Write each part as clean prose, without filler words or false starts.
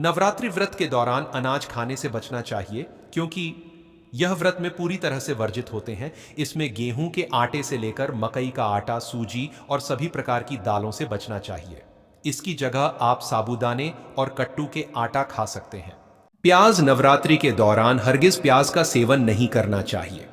नवरात्रि व्रत के दौरान अनाज खाने से बचना चाहिए क्योंकि यह व्रत में पूरी तरह से वर्जित होते हैं। इसमें गेहूं के आटे से लेकर मकई का आटा, सूजी और सभी प्रकार की दालों से बचना चाहिए। इसकी जगह आप साबूदाने और कट्टू के आटा खा सकते हैं। प्याज नवरात्रि के दौरान हरगिज प्याज का सेवन नहीं करना चाहिए।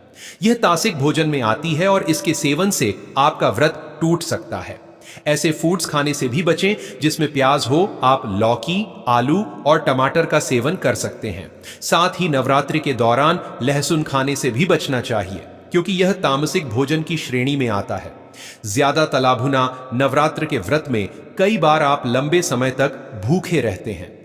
यह तासिक भोजन में आती है और इसके सेवन से आपका व्रत टूट सकता है। ऐसे फूड्स खाने से भी बचें जिसमें प्याज हो। आप लौकी, आलू और टमाटर का सेवन कर सकते हैं। साथ ही नवरात्रि के दौरान लहसुन खाने से भी बचना चाहिए क्योंकि यह तामसिक भोजन की श्रेणी में आता है। ज्यादा तला भुना नवरात्र के व्रत में कई बार आप लंबे समय तक भूखे रहते हैं।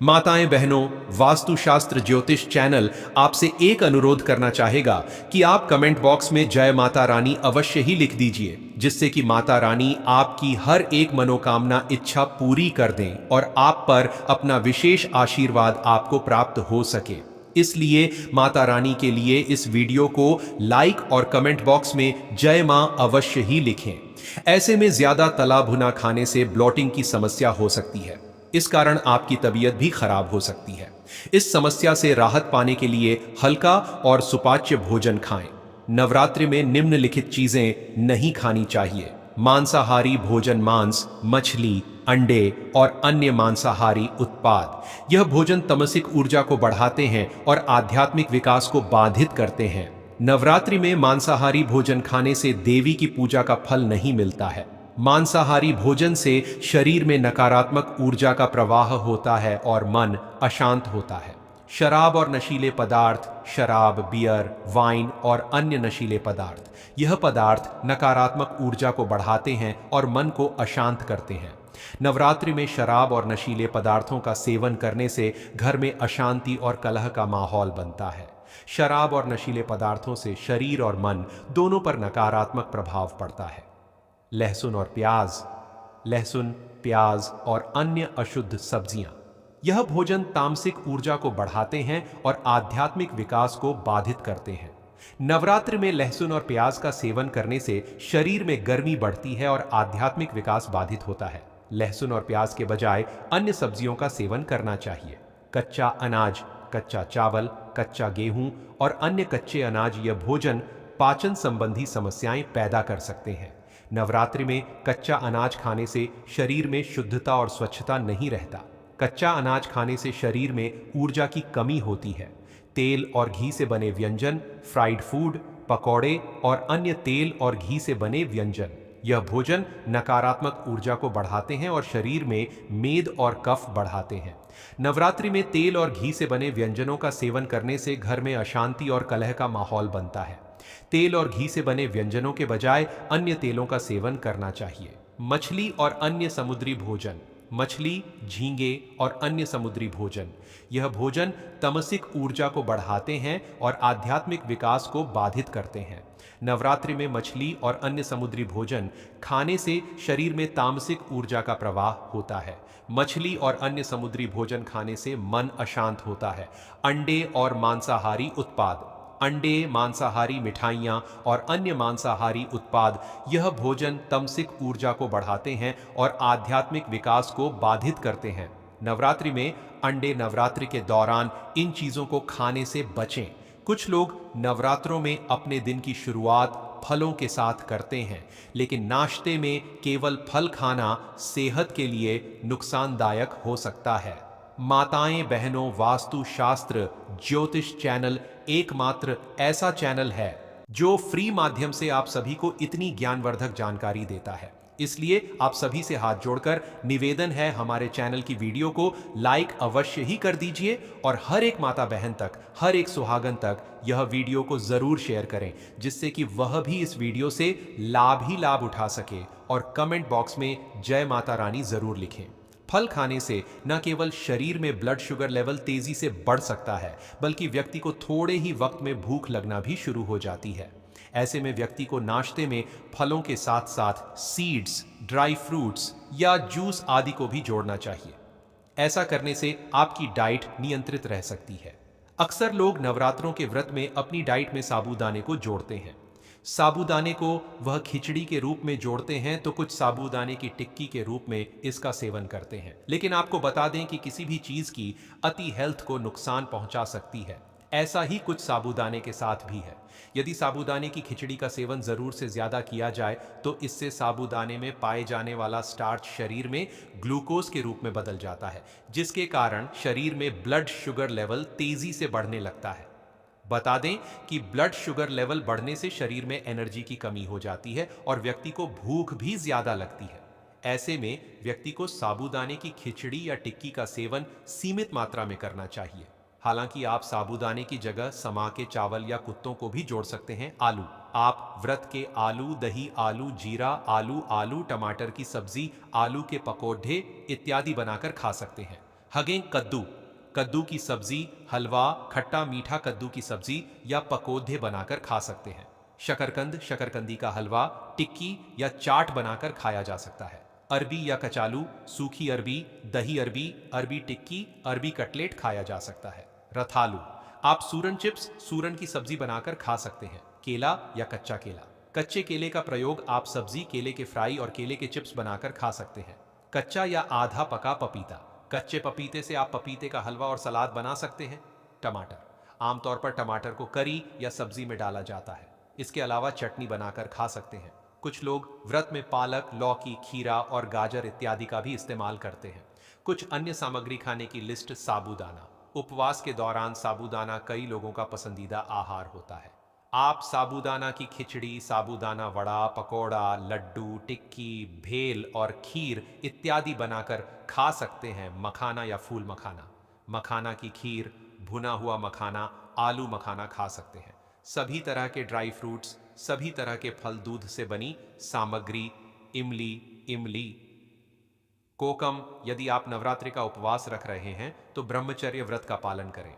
माताएं बहनों, वास्तुशास्त्र ज्योतिष चैनल आपसे एक अनुरोध करना चाहेगा कि आप कमेंट बॉक्स में जय माता रानी अवश्य ही लिख दीजिए, जिससे कि माता रानी आपकी हर एक मनोकामना इच्छा पूरी कर दें और आप पर अपना विशेष आशीर्वाद आपको प्राप्त हो सके। इसलिए माता रानी के लिए इस वीडियो को लाइक और कमेंट बॉक्स में जय मां अवश्य ही लिखें। ऐसे में ज्यादा तला भुना खाने से ब्लॉटिंग की समस्या हो सकती है। इस कारण आपकी तबीयत भी खराब हो सकती है। इस समस्या से राहत पाने के लिए हल्का और सुपाच्य भोजन खाएं। नवरात्रि में निम्नलिखित चीजें नहीं खानी चाहिए। मांसाहारी भोजन, मांस, मछली, अंडे और अन्य मांसाहारी उत्पाद। यह भोजन तमसिक ऊर्जा को बढ़ाते हैं और आध्यात्मिक विकास को बाधित करते हैं। नवरात्रि में मांसाहारी भोजन खाने से देवी की पूजा का फल नहीं मिलता है। मांसाहारी भोजन से शरीर में नकारात्मक ऊर्जा का प्रवाह होता है और मन अशांत होता है। शराब और नशीले पदार्थ, शराब, बियर, वाइन और अन्य नशीले पदार्थ, यह पदार्थ नकारात्मक ऊर्जा को बढ़ाते हैं और मन को अशांत करते हैं। नवरात्रि में शराब और नशीले पदार्थों का सेवन करने से घर में अशांति और कलह का माहौल बनता है। शराब और नशीले पदार्थों से शरीर और मन दोनों पर नकारात्मक प्रभाव पड़ता है। लहसुन और प्याज, लहसुन, प्याज और अन्य अशुद्ध सब्जियां, यह भोजन तामसिक ऊर्जा को बढ़ाते हैं और आध्यात्मिक विकास को बाधित करते हैं। नवरात्रि में लहसुन और प्याज का सेवन करने से शरीर में गर्मी बढ़ती है और आध्यात्मिक विकास बाधित होता है। लहसुन और प्याज के बजाय अन्य सब्जियों का सेवन करना चाहिए। कच्चा अनाज, कच्चा चावल, कच्चा गेहूं और अन्य कच्चे अनाज, यह भोजन पाचन संबंधी समस्याएं पैदा कर सकते हैं। नवरात्रि में कच्चा अनाज खाने से शरीर में शुद्धता और स्वच्छता नहीं रहता। कच्चा अनाज खाने से शरीर में ऊर्जा की कमी होती है। तेल और घी से बने व्यंजन, फ्राइड फूड, पकौड़े और अन्य तेल और घी से बने व्यंजन, यह भोजन नकारात्मक ऊर्जा को बढ़ाते हैं और शरीर में मेद और कफ बढ़ाते हैं। नवरात्रि में तेल और घी से बने व्यंजनों का सेवन करने से घर में अशांति और कलह का माहौल बनता है। तेल और घी से बने व्यंजनों के बजाय अन्य तेलों का सेवन करना चाहिए। मछली और अन्य समुद्री भोजन, मछली, झींगे और अन्य समुद्री भोजन, यह भोजन तमसिक ऊर्जा को बढ़ाते हैं और आध्यात्मिक विकास को बाधित करते हैं। नवरात्रि में मछली और अन्य समुद्री भोजन खाने से शरीर में तामसिक ऊर्जा का प्रवाह होता है। मछली और अन्य समुद्री भोजन खाने से मन अशांत होता है। अंडे और मांसाहारी उत्पाद, अंडे, मांसाहारी मिठाइयाँ और अन्य मांसाहारी उत्पाद, यह भोजन तमसिक ऊर्जा को बढ़ाते हैं और आध्यात्मिक विकास को बाधित करते हैं। नवरात्रि में अंडे, नवरात्रि के दौरान इन चीज़ों को खाने से बचें। कुछ लोग नवरात्रों में अपने दिन की शुरुआत फलों के साथ करते हैं, लेकिन नाश्ते में केवल फल खाना सेहत के लिए नुकसानदायक हो सकता है। माताएं बहनों, वास्तु शास्त्र ज्योतिष चैनल एकमात्र ऐसा चैनल है जो फ्री माध्यम से आप सभी को इतनी ज्ञानवर्धक जानकारी देता है। इसलिए आप सभी से हाथ जोड़कर निवेदन है, हमारे चैनल की वीडियो को लाइक अवश्य ही कर दीजिए और हर एक माता बहन तक, हर एक सुहागन तक यह वीडियो को जरूर शेयर करें, जिससे कि वह भी इस वीडियो से लाभ ही लाभ उठा सके। और कमेंट बॉक्स में जय माता रानी जरूर लिखें। फल खाने से न केवल शरीर में ब्लड शुगर लेवल तेजी से बढ़ सकता है, बल्कि व्यक्ति को थोड़े ही वक्त में भूख लगना भी शुरू हो जाती है। ऐसे में व्यक्ति को नाश्ते में फलों के साथ साथ सीड्स, ड्राई फ्रूट्स या जूस आदि को भी जोड़ना चाहिए। ऐसा करने से आपकी डाइट नियंत्रित रह सकती है। अक्सर लोग नवरात्रों के व्रत में अपनी डाइट में साबूदाने को जोड़ते हैं। साबूदाने को वह खिचड़ी के रूप में जोड़ते हैं तो कुछ साबूदाने की टिक्की के रूप में इसका सेवन करते हैं। लेकिन आपको बता दें कि किसी भी चीज की अति हेल्थ को नुकसान पहुंचा सकती है। ऐसा ही कुछ साबूदाने के साथ भी है। यदि साबूदाने की खिचड़ी का सेवन जरूर से ज्यादा किया जाए तो इससे साबूदाने में पाए जाने वाला स्टार्च शरीर में ग्लूकोज के रूप में बदल जाता है, जिसके कारण शरीर में ब्लड शुगर लेवल तेजी से बढ़ने लगता है। बता दें कि ब्लड शुगर लेवल बढ़ने से शरीर में एनर्जी की कमी हो जाती है और व्यक्ति को भूख भी ज्यादा लगती है। ऐसे में व्यक्ति को साबूदाने की खिचड़ी या टिक्की का सेवन सीमित मात्रा में करना चाहिए। हालांकि आप साबूदाने की जगह समा के चावल या कुत्तों को भी जोड़ सकते हैं। आलू, आप व्रत के आलू, दही, आलू, जीरा, आलू, आलू टमाटर की सब्जी, आलू के पकौड़े इत्यादि बनाकर खा सकते हैं। हगें कद्दू, कद्दू की सब्जी, हलवा, खट्टा मीठा कद्दू की सब्जी या पकौड़े बनाकर खा सकते हैं। शकरकंद, शकरकंदी का हलवा, टिक्की या चाट बनाकर खाया जा सकता है। अरबी या कचालू, सूखी अरबी, दही अरबी, अरबी टिक्की, अरबी कटलेट खाया जा सकता है। रतालू, आप सूरन चिप्स, सूरन की सब्जी बनाकर खा सकते हैं। केला या कच्चा केला, कच्चे केले का प्रयोग आप सब्जी, केले के फ्राई और केले के चिप्स बनाकर खा सकते हैं। कच्चा या आधा पका पपीता, कच्चे पपीते से आप पपीते का हलवा और सलाद बना सकते हैं। टमाटर, आमतौर पर टमाटर को करी या सब्जी में डाला जाता है। इसके अलावा चटनी बनाकर खा सकते हैं। कुछ लोग व्रत में पालक, लौकी, खीरा और गाजर इत्यादि का भी इस्तेमाल करते हैं। कुछ अन्य सामग्री खाने की लिस्ट। साबूदाना, उपवास के दौरान साबूदाना कई लोगों का पसंदीदा आहार होता है। आप साबूदाना की खिचड़ी, साबूदाना वड़ा, पकौड़ा, लड्डू, टिक्की, भेल और खीर इत्यादि बनाकर खा सकते हैं। मखाना या फूल मखाना, मखाना की खीर, भुना हुआ मखाना, आलू मखाना खा सकते हैं। सभी तरह के ड्राई फ्रूट्स, सभी तरह के फल, दूध से बनी सामग्री, इमली, इमली, कोकम। यदि आप नवरात्रि का उपवास रख रहे हैं तो ब्रह्मचर्य व्रत का पालन करें।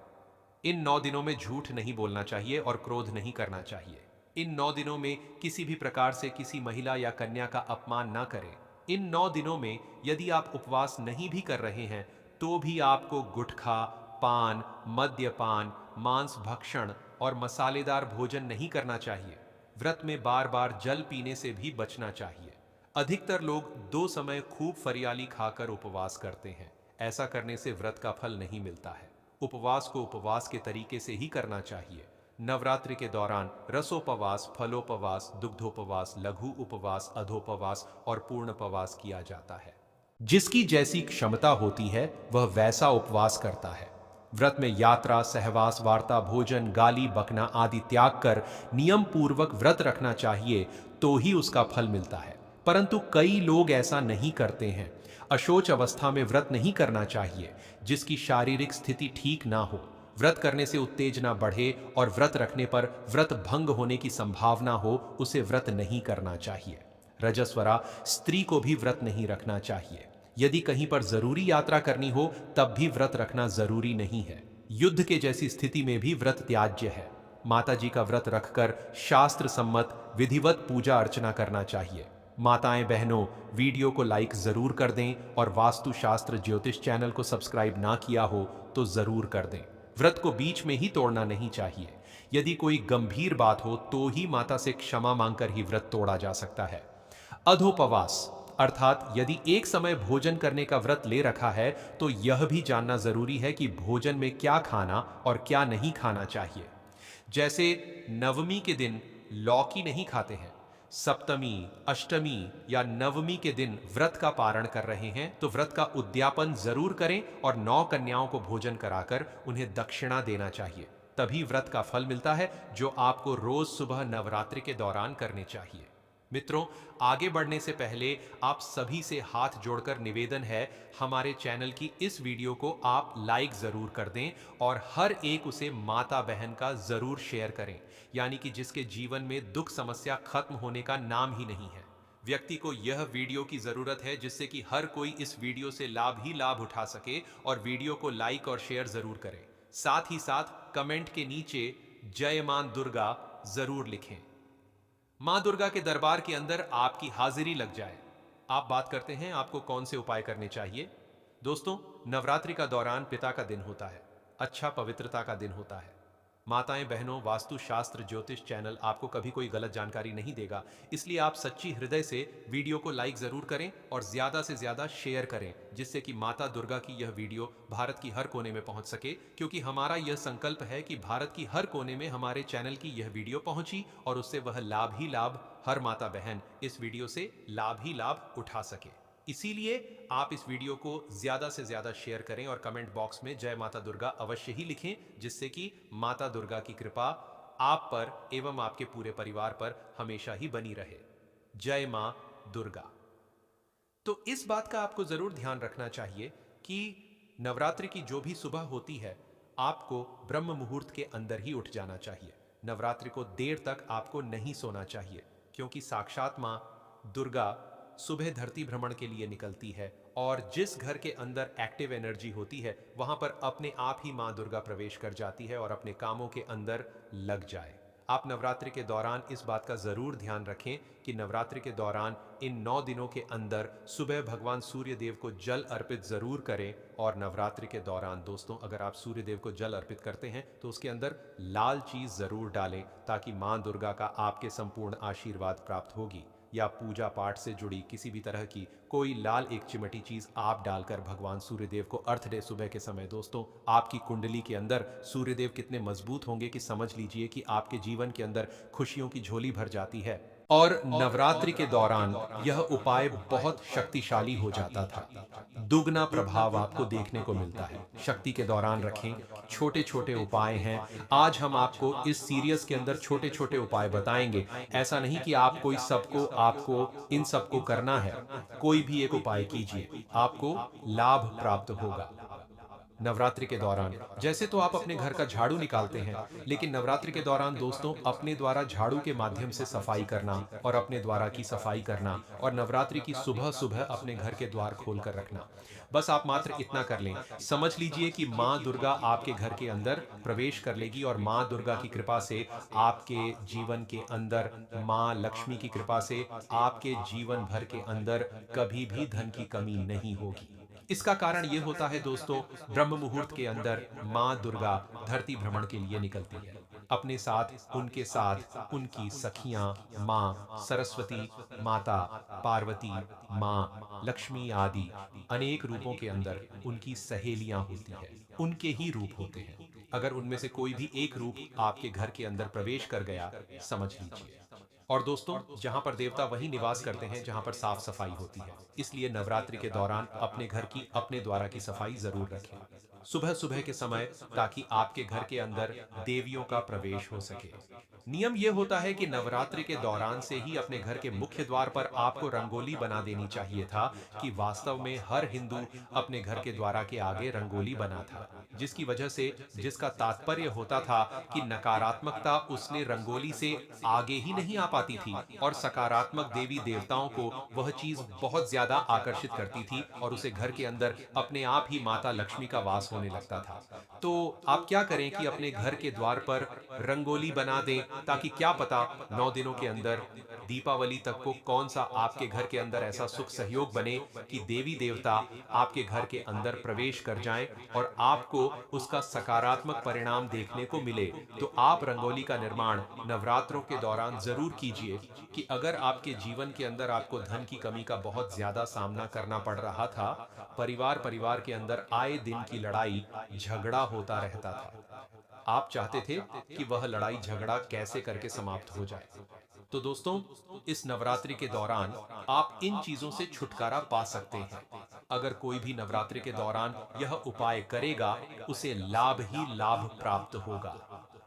इन 9 दिनों में झूठ नहीं बोलना चाहिए और क्रोध नहीं करना चाहिए। इन 9 दिनों में किसी भी प्रकार से किसी महिला या कन्या का अपमान न करें। इन 9 दिनों में यदि आप उपवास नहीं भी कर रहे हैं तो भी आपको गुटखा, पान, मद्यपान, मांस भक्षण और मसालेदार भोजन नहीं करना चाहिए। व्रत में बार बार जल पीने से भी बचना चाहिए। अधिकतर लोग 2 समय खूब फरियाली खाकर उपवास करते हैं। ऐसा करने से व्रत का फल नहीं मिलता है। उपवास को उपवास के तरीके से ही करना चाहिए। नवरात्रि के दौरान रसोपवास, फलोपवास, दुग्धोपवास, लघु उपवास, अधोपवास और पूर्णपवास किया जाता है। जिसकी जैसी क्षमता होती है वह वैसा उपवास करता है। व्रत में यात्रा, सहवास, वार्ता, भोजन, गाली बकना आदि त्याग कर नियम पूर्वक व्रत रखना चाहिए तो ही उसका फल मिलता है। परंतु कई लोग ऐसा नहीं करते हैं। अशोच अवस्था में व्रत नहीं करना चाहिए। जिसकी शारीरिक स्थिति ठीक ना हो, व्रत करने से उत्तेजना बढ़े और व्रत रखने पर व्रत भंग होने की संभावना हो, उसे व्रत नहीं करना चाहिए। रजस्वरा स्त्री को भी व्रत नहीं रखना चाहिए। यदि कहीं पर जरूरी यात्रा करनी हो तब भी व्रत रखना जरूरी नहीं है। युद्ध के जैसी स्थिति में भी व्रत त्याज्य है। माता जी का व्रत रखकर शास्त्र सम्मत विधिवत पूजा अर्चना करना चाहिए। माताएं बहनों, वीडियो को लाइक जरूर कर दें और वास्तुशास्त्र ज्योतिष चैनल को सब्सक्राइब ना किया हो तो जरूर कर दें। व्रत को बीच में ही तोड़ना नहीं चाहिए। यदि कोई गंभीर बात हो तो ही माता से क्षमा मांगकर ही व्रत तोड़ा जा सकता है। अधोपवास अर्थात यदि एक समय भोजन करने का व्रत ले रखा है तो यह भी जानना जरूरी है कि भोजन में क्या खाना और क्या नहीं खाना चाहिए। जैसे नवमी के दिन लौकी नहीं खाते हैं, सप्तमी, अष्टमी या नवमी के दिन व्रत का पारण कर रहे हैं तो व्रत का उद्यापन जरूर करें और 9 कन्याओं को भोजन कराकर उन्हें दक्षिणा देना चाहिए। तभी व्रत का फल मिलता है जो आपको रोज सुबह नवरात्रि के दौरान करने चाहिए। मित्रों, आगे बढ़ने से पहले आप सभी से हाथ जोड़कर निवेदन है, हमारे चैनल की इस वीडियो को आप लाइक जरूर कर दें और हर एक उसे माता बहन का जरूर शेयर करें, यानी कि जिसके जीवन में दुख समस्या खत्म होने का नाम ही नहीं है। व्यक्ति को यह वीडियो की जरूरत है जिससे कि हर कोई इस वीडियो से लाभ ही लाभ उठा सके और वीडियो को लाइक और शेयर जरूर करें। साथ ही साथ कमेंट के नीचे जय मां दुर्गा जरूर लिखें। मां दुर्गा के दरबार के अंदर आपकी हाजिरी लग जाए। आप बात करते हैं आपको कौन से उपाय करने चाहिए। दोस्तों, नवरात्रि का दौरान पिता का दिन होता है, अच्छा पवित्रता का दिन होता है। माताएं बहनों, वास्तुशास्त्र ज्योतिष चैनल आपको कभी कोई गलत जानकारी नहीं देगा, इसलिए आप सच्ची हृदय से वीडियो को लाइक जरूर करें और ज्यादा से ज्यादा शेयर करें, जिससे कि माता दुर्गा की यह वीडियो भारत की हर कोने में पहुंच सके। क्योंकि हमारा यह संकल्प है कि भारत की हर कोने में हमारे चैनल की यह वीडियो पहुंची और उससे वह लाभ ही लाभ, हर माता बहन इस वीडियो से लाभ ही लाभ उठा सके। इसीलिए आप इस वीडियो को ज्यादा से ज्यादा शेयर करें और कमेंट बॉक्स में जय माता दुर्गा अवश्य ही लिखें, जिससे कि माता दुर्गा की कृपा आप पर एवं आपके पूरे परिवार पर हमेशा ही बनी रहे। जय मां दुर्गा। तो इस बात का आपको जरूर ध्यान रखना चाहिए कि नवरात्रि की जो भी सुबह होती है, आपको ब्रह्म मुहूर्त के अंदर ही उठ जाना चाहिए। नवरात्रि को देर तक आपको नहीं सोना चाहिए, क्योंकि साक्षात मां दुर्गा सुबह धरती भ्रमण के लिए निकलती है और जिस घर के अंदर एक्टिव एनर्जी होती है, वहां पर अपने आप ही मां दुर्गा प्रवेश कर जाती है और अपने कामों के अंदर लग जाए। आप नवरात्रि के दौरान इस बात का जरूर ध्यान रखें कि नवरात्रि के दौरान इन 9 दिनों के अंदर सुबह भगवान सूर्य देव को जल अर्पित जरूर करें। और नवरात्रि के दौरान दोस्तों, अगर आप सूर्य देव को जल अर्पित करते हैं तो उसके अंदर लाल चीज जरूर डालें, ताकि मां दुर्गा का आपके संपूर्ण आशीर्वाद प्राप्त होगी। या पूजा पाठ से जुड़ी किसी भी तरह की कोई लाल एक चिमटी चीज आप डालकर भगवान सूर्यदेव को अर्घ दे सुबह के समय। दोस्तों, आपकी कुंडली के अंदर सूर्यदेव कितने मजबूत होंगे कि समझ लीजिए कि आपके जीवन के अंदर खुशियों की झोली भर जाती है। और नवरात्रि के दौरान यह उपाय बहुत शक्तिशाली हो जाता था। दुगना प्रभाव आपको देखने को मिलता है। शक्ति के दौरान रखें, छोटे छोटे उपाय हैं। आज हम आपको इस सीरीज के अंदर छोटे छोटे उपाय बताएंगे। ऐसा नहीं कि आपको इन सबको करना है। कोई भी एक उपाय कीजिए, आपको लाभ प्राप्त होगा। नवरात्रि के दौरान जैसे तो आप अपने घर का झाड़ू निकालते हैं, लेकिन नवरात्रि के दौरान दोस्तों, अपने द्वारा झाड़ू के माध्यम से सफाई करना और अपने द्वारा की सफाई करना और नवरात्रि की सुबह सुबह अपने घर के द्वार खोलकर रखना। बस आप मात्र इतना कर लें, समझ लीजिए कि मां दुर्गा आपके घर के अंदर प्रवेश कर लेगी और मां दुर्गा की कृपा से आपके जीवन के अंदर, मां लक्ष्मी की कृपा से आपके जीवन भर के अंदर कभी भी धन की कमी नहीं होगी। इसका कारण यह होता है दोस्तों, ब्रह्म मुहूर्त के अंदर मां दुर्गा धरती भ्रमण के लिए निकलती है। अपने साथ उनकी सखियां, मां सरस्वती, माता पार्वती, मां लक्ष्मी आदि अनेक रूपों के अंदर उनकी सहेलियां होती हैं। उनके ही रूप होते हैं। अगर उनमें से कोई भी एक रूप आपके घर के अंदर प्रवेश कर गया, समझ लीजिए। और दोस्तों, जहां पर देवता वहीं निवास करते हैं जहां पर साफ सफाई होती है। इसलिए नवरात्रि के दौरान अपने घर की, अपने द्वारा की सफाई जरूर रखें सुबह सुबह के समय, ताकि आपके घर के अंदर देवियों का प्रवेश हो सके। नियम यह होता है कि नवरात्रि के दौरान से ही अपने घर के मुख्य द्वार पर आपको रंगोली बना देनी चाहिए था, कि वास्तव में हर हिंदू अपने घर के द्वार के आगे रंगोली बना था, जिसकी वजह से, जिसका तात्पर्य होता था कि नकारात्मकता उसने रंगोली से आगे ही नहीं आ पाती थी और सकारात्मक देवी देवताओं को वह चीज बहुत ज्यादा आकर्षित करती थी और उसे घर के अंदर अपने आप ही माता लक्ष्मी का वास होने लगता था। तो आप क्या करें कि अपने घर के द्वार पर रंगोली बना दें, ताकि क्या पता 9 दिनों के अंदर दीपावली तक को कौन सा आपके घर के अंदर ऐसा सुख सहयोग बने कि देवी देवता आपके घर के अंदर प्रवेश कर जाएं और आपको उसका सकारात्मक परिणाम देखने को मिले। तो आप रंगोली का निर्माण नवरात्रों के दौरान जरूर कीजिए, कि अगर आपके जीवन के अंदर आपको धन की कमी का बहुत ज्यादा सामना करना पड़ रहा था, परिवार के अंदर आए दिन की लड़ाई झगड़ा होता रहता था, आप चाहते थे कि वह लड़ाई झगड़ा कैसे करके समाप्त हो जाए। तो दोस्तों, इस नवरात्रि के दौरान आप इन चीजों से छुटकारा पा सकते हैं। अगर कोई भी नवरात्रि के दौरान यह उपाय करेगा, उसे लाभ ही लाभ प्राप्त होगा।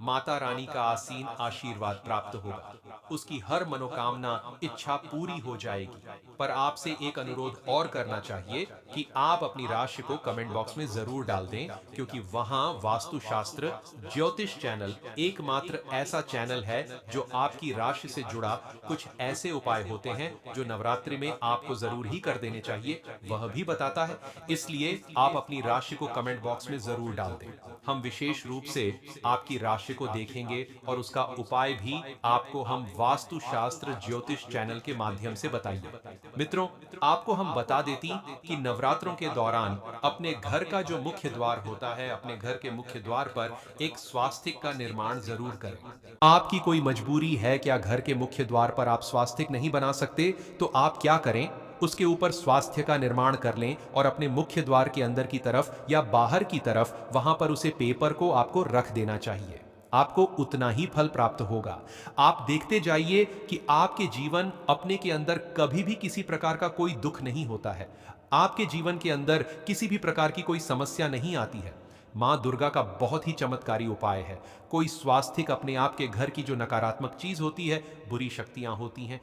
माता रानी का आसीन आशीर्वाद प्राप्त होगा, उसकी हर मनोकामना इच्छा पूरी हो जाएगी। पर आपसे एक अनुरोध और करना चाहिए कि आप अपनी राशि को कमेंट बॉक्स में जरूर डाल दें, क्योंकि वहां वास्तुशास्त्र ज्योतिष चैनल एकमात्र ऐसा चैनल है जो आपकी राशि से जुड़ा कुछ ऐसे उपाय होते हैं जो नवरात्रि में आपको जरूर ही कर देने चाहिए, वह भी बताता है। इसलिए आप अपनी राशि को कमेंट बॉक्स में जरूर डाल दें। हम विशेष रूप से आपकी राशि को देखेंगे और उसका उपाय भी आपको हम वास्तुशास्त्र ज्योतिष चैनल के माध्यम से बताएंगे। मित्रों, आपको हम बता देती कि नवरात्रों के दौरान अपने घर का जो मुख्य द्वार होता है, अपने घर के मुख्य द्वार पर एक स्वास्तिक का निर्माण जरूर करें। आपकी कोई मजबूरी है क्या घर के मुख्य द्वार पर आप स्वास्तिक नहीं बना सकते? तो आप क्या करें, उसके ऊपर स्वास्थ्य का निर्माण कर लें और अपने मुख्य द्वार के अंदर की तरफ या बाहर की तरफ वहां पर उसे पेपर को आपको रख देना चाहिए। आपको उतना ही फल प्राप्त होगा। आप देखते जाइए कि आपके जीवन अपने के अंदर कभी भी किसी प्रकार का कोई दुख नहीं होता है। आपके जीवन के अंदर किसी भी प्रकार की कोई समस्या नहीं आती है। मां दुर्गा का बहुत ही चमत्कारी उपाय है। कोई स्वास्थिक अपने आप के घर की जो नकारात्मक चीज होती है, बुरी शक्तियां होती हैं,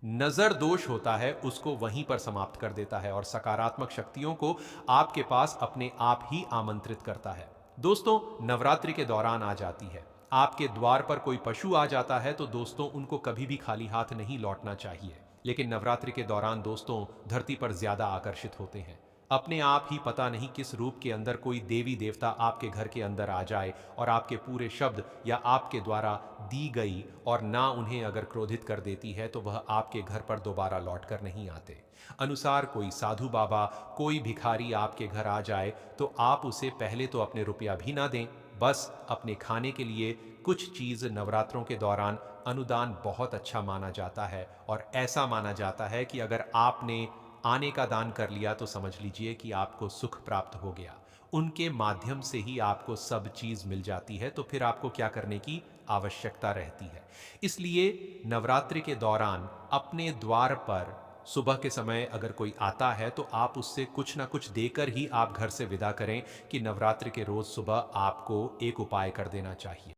नजर दोष होता है, उसको वहीं पर समाप्त कर देता है और सकारात्मक शक्तियों को आपके पास अपने आप ही आमंत्रित करता है। दोस्तों, नवरात्रि के दौरान आ जाती है। आपके द्वार पर कोई पशु आ जाता है तो दोस्तों उनको कभी भी खाली हाथ नहीं लौटना चाहिए। लेकिन नवरात्रि के दौरान दोस्तों धरती पर ज्यादा आकर्षित होते हैं। अपने आप ही पता नहीं किस रूप के अंदर कोई देवी देवता आपके घर के अंदर आ जाए और आपके पूरे शब्द या आपके द्वारा दी गई और ना उन्हें अगर क्रोधित कर देती है तो वह आपके घर पर दोबारा लौट कर नहीं आते। अनुसार कोई साधु बाबा, कोई भिखारी आपके घर आ जाए तो आप उसे पहले तो अपने रुपया भी ना दें, बस अपने खाने के लिए कुछ चीज नवरात्रों के दौरान अनुदान बहुत अच्छा माना जाता है। और ऐसा माना जाता है कि अगर आपने आने का दान कर लिया तो समझ लीजिए कि आपको सुख प्राप्त हो गया। उनके माध्यम से ही आपको सब चीज मिल जाती है, तो फिर आपको क्या करने की आवश्यकता रहती है। इसलिए नवरात्रि के दौरान अपने द्वार पर सुबह के समय अगर कोई आता है तो आप उससे कुछ ना कुछ देकर ही आप घर से विदा करें कि नवरात्रि के रोज सुबह आपको एक उपाय कर देना चाहिए।